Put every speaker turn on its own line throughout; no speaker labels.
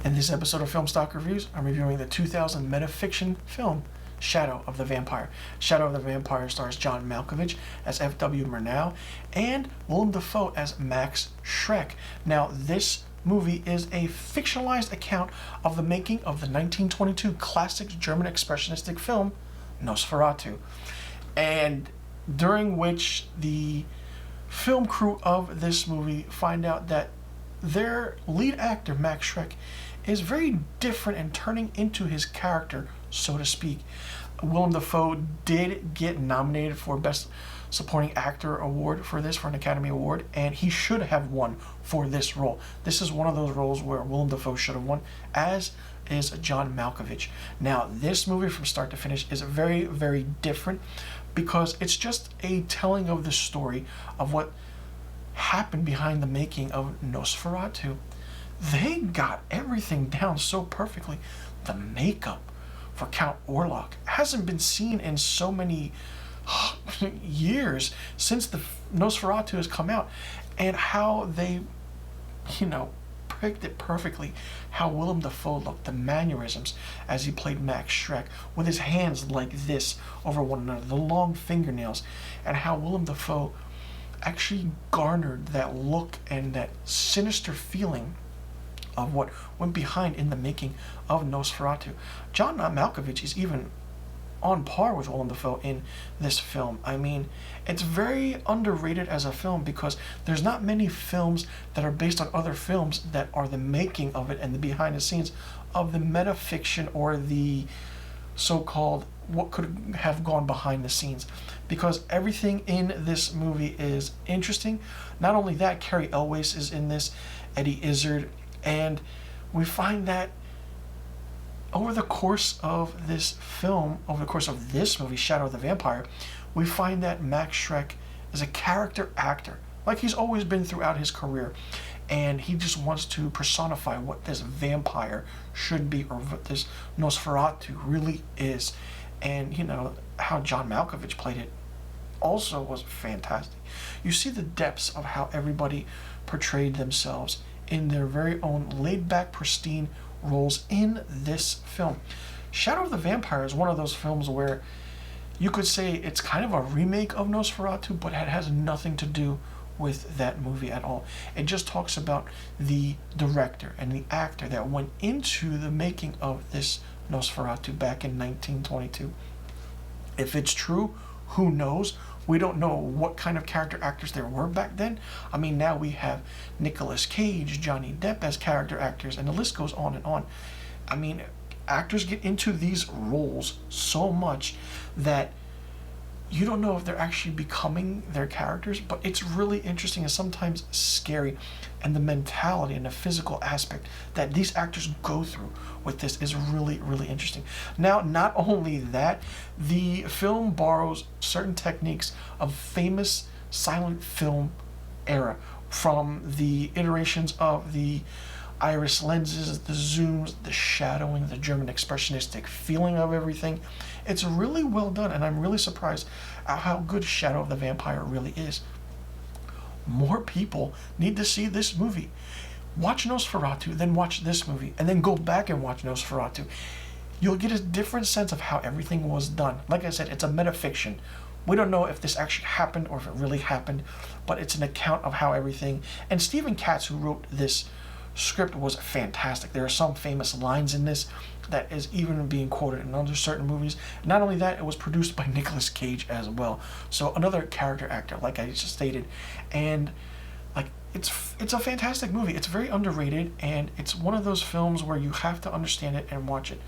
In this episode of Film Stock Reviews, I'm reviewing the 2000 metafiction film Shadow of the Vampire. Shadow of the Vampire stars John Malkovich as F.W. Murnau and Willem Dafoe as Max Schreck. Now, this movie is a fictionalized account of the making of the 1922 classic German expressionistic film Nosferatu, and during which the film crew of this movie find out that their lead actor, Max Schreck, is very different and turning into his character, so to speak. Willem Dafoe did get nominated for Best Supporting Actor Award for an Academy Award, and he should have won for this role. This is one of those roles where Willem Dafoe should have won, as is John Malkovich. Now, this movie from start to finish is very, very different because it's just a telling of the story of what happened behind the making of Nosferatu. They got everything down so perfectly. The makeup for Count Orlok hasn't been seen in so many years since the Nosferatu has come out, and how they, picked it perfectly. How Willem Dafoe looked, the mannerisms as he played Max Schreck, with his hands like this over one another, the long fingernails, and how Willem Dafoe actually garnered that look and that sinister feeling of what went behind in the making of Nosferatu. John Malkovich is even on par with Willem Dafoe in this film. I mean, it's very underrated as a film because there's not many films that are based on other films that are the making of it and the behind the scenes of the metafiction or the so-called what could have gone behind the scenes, because everything in this movie is interesting. Not only that, Carrie Elwes is in this, Eddie Izzard, and we find that over the course of this film, over the course of this movie, Shadow of the Vampire, we find that Max Schreck is a character actor, like he's always been throughout his career, and he just wants to personify what this vampire should be, or what this Nosferatu really is. And how John Malkovich played it also was fantastic. You see the depths of how everybody portrayed themselves in their very own laid-back, pristine roles in this film. Shadow of the Vampire is one of those films where you could say it's kind of a remake of Nosferatu, but it has nothing to do with that movie at all. It just talks about the director and the actor that went into the making of this Nosferatu back in 1922. If it's true, who knows? We don't know what kind of character actors there were back then. I mean, now we have Nicolas Cage, Johnny Depp as character actors, and the list goes on and on. I mean, actors get into these roles so much that you don't know if they're actually becoming their characters, but it's really interesting and sometimes scary. And the mentality and the physical aspect that these actors go through with this is really, really interesting. Now, not only that, the film borrows certain techniques of famous silent film era, from the iterations of the iris lenses, the zooms, the shadowing, the German expressionistic feeling of everything. It's really well done, and I'm really surprised at how good Shadow of the Vampire really is. More people need to see this movie. Watch Nosferatu, then watch this movie, and then go back and watch Nosferatu. You'll get a different sense of how everything was done. Like I said, it's a metafiction. We don't know if this actually happened or if it really happened, but it's an account of how everything... And Stephen Katz, who wrote this script, was fantastic. There are some famous lines in this that is even being quoted in other certain movies. Not only that, it was produced by Nicolas Cage as well. So another character actor, like I just stated. And it's a fantastic movie. It's very underrated, and it's one of those films where you have to understand it and watch it.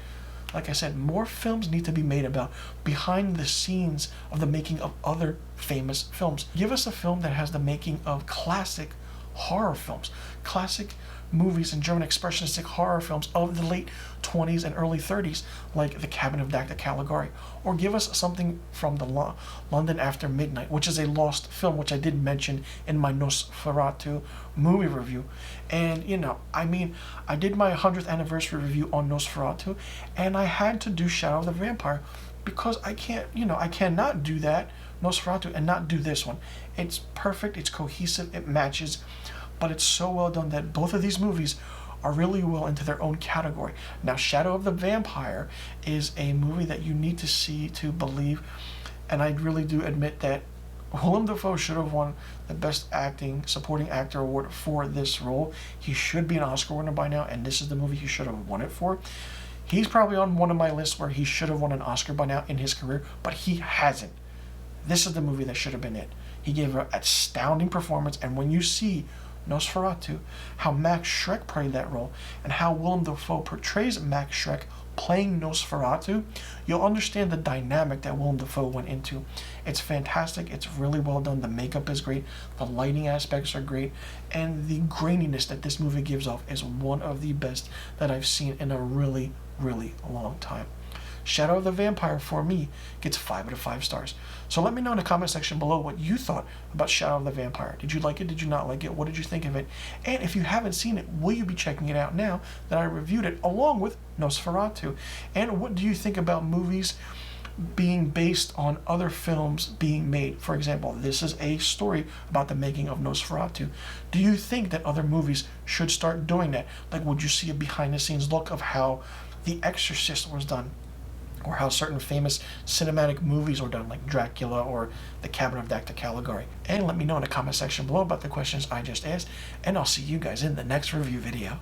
Like I said, more films need to be made about behind the scenes of the making of other famous films. Give us a film that has the making of classic horror films, classic movies and German expressionistic horror films of the late 20s and early 30s, like The Cabin of Dr. Caligari. Or give us something from the London After Midnight, which is a lost film, which I did mention in my Nosferatu movie review. And, I did my 100th anniversary review on Nosferatu, and I had to do Shadow of the Vampire because I cannot do that, Nosferatu, and not do this one. It's perfect, it's cohesive, it matches, but it's so well done that both of these movies are really well into their own category. Now, Shadow of the Vampire is a movie that you need to see to believe, and I really do admit that Willem Dafoe should have won the Best Acting Supporting Actor award for this role. He should be an Oscar winner by now, and this is the movie he should have won it for. He's probably on one of my lists where he should have won an Oscar by now in his career, but he hasn't. This is the movie that should have been it. He gave an astounding performance, and when you see Nosferatu, how Max Schreck played that role, and how Willem Dafoe portrays Max Schreck playing Nosferatu, you'll understand the dynamic that Willem Dafoe went into. It's fantastic. It's really well done. The makeup is great. The lighting aspects are great. And the graininess that this movie gives off is one of the best that I've seen in a really, really long time. Shadow of the Vampire, for me, gets 5 out of 5 stars. So let me know in the comment section below what you thought about Shadow of the Vampire. Did you like it? Did you not like it? What did you think of it? And if you haven't seen it, will you be checking it out now that I reviewed it along with Nosferatu? And what do you think about movies being based on other films being made? For example, this is a story about the making of Nosferatu. Do you think that other movies should start doing that? Like, would you see a behind-the-scenes look of how The Exorcist was done? Or how certain famous cinematic movies were done, like Dracula or The Cabinet of Dr. Caligari? And let me know in the comment section below about the questions I just asked, and I'll see you guys in the next review video.